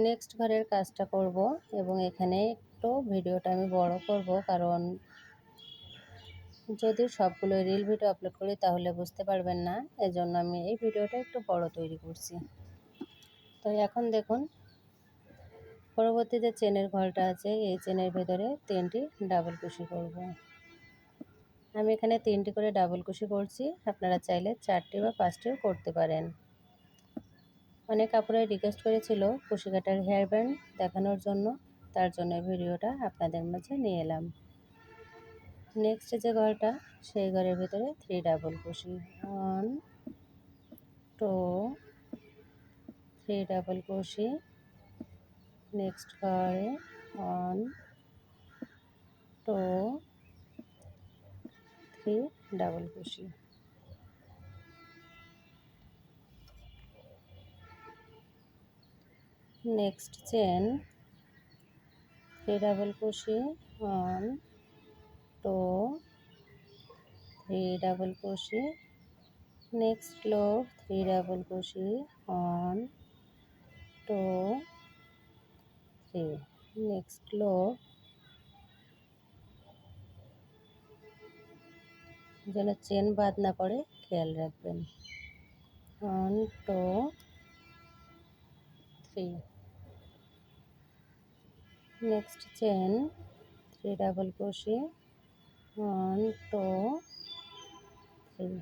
Next ঘরের কাজটা করব এবং এখানে একটু ভিডিওটা আমি বড় করব, কারণ যদি সবগুলো রিল ভিডিও আপলোড করি তাহলে বুঝতে পারবেন না, এজন্য আমি এই ভিডিওটা একটু বড় তৈরি করছি। তো এখন দেখুন, পরবর্তীতে চেনের ঘরটা আছে, এই চেনের ভেতরে 3টি ডাবল কুশি করব। আমি এখানে 3টি করে ডাবল কুশি করছি, আপনারা চাইলে 4টি বা 5টিও করতে পারেন। অনেক আপুরাই রিকোয়েস্ট করেছিল কুশি কাটার হেয়ার ব্যান্ড দেখানোর জন্য, তার জন্য ভিডিওটা আপনাদের মাঝে নিয়ে এলাম। নেক্সট যে ঘরটা, সেই ঘরের ভিতরে 3 ডাবল কুশি, 1 2 3 ডাবল কুশি। নেক্সট ঘরে 1 2 3 ডাবল কুশি। নেক্সট চেন 3 ডাবল কুশি, 1 2 3 ডাবল কুশি। নেক্সট লুপ 3 ডাবল কুশি, 1 2 3। নেক্সট লুপ, যেন চেন বাদ না পড়ে খেয়াল রাখবেন। 1 2 3। নেক্সট চেন 3 ডাবল কুশি, 1 2 3।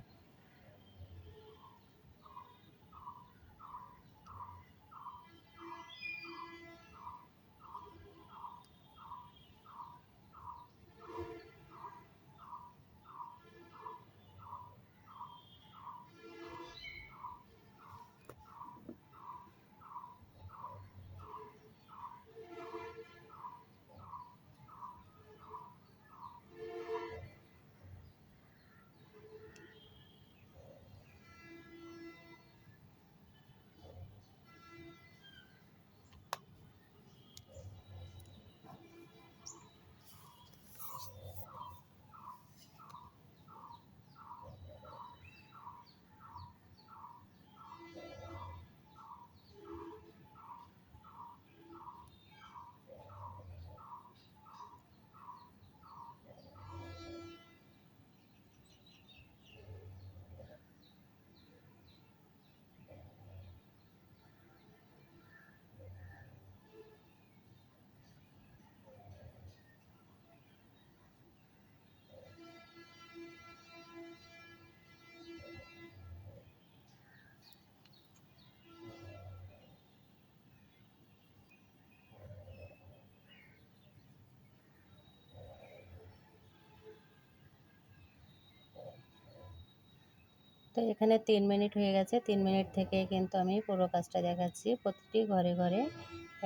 তো এখানে 3 মিনিট হয়ে গেছে। 3 মিনিট থেকে কিন্তু আমি পুরো কাজটা দেখাচ্ছি। প্রতিটি ঘরে ঘরে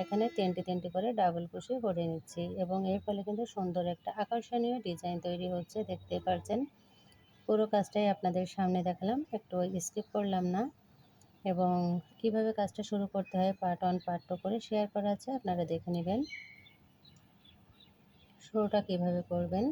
এখানে 3টি করে ডাবল কুশি করে নিচ্ছি এবং এর ফলে কিন্তু সুন্দর একটা আকর্ষণীয় ডিজাইন তৈরি হচ্ছে, দেখতেই পাচ্ছেন। পুরো কাজটাই আপনাদের সামনে দেখালাম, একটু স্কিপ করলাম না। এবং কিভাবে কাজটা শুরু করতে হয় পার্ট 1 পার্ট 2 করে শেয়ার করা আছে, আপনারা দেখে নেবেন শুরুটা কিভাবে করবেন।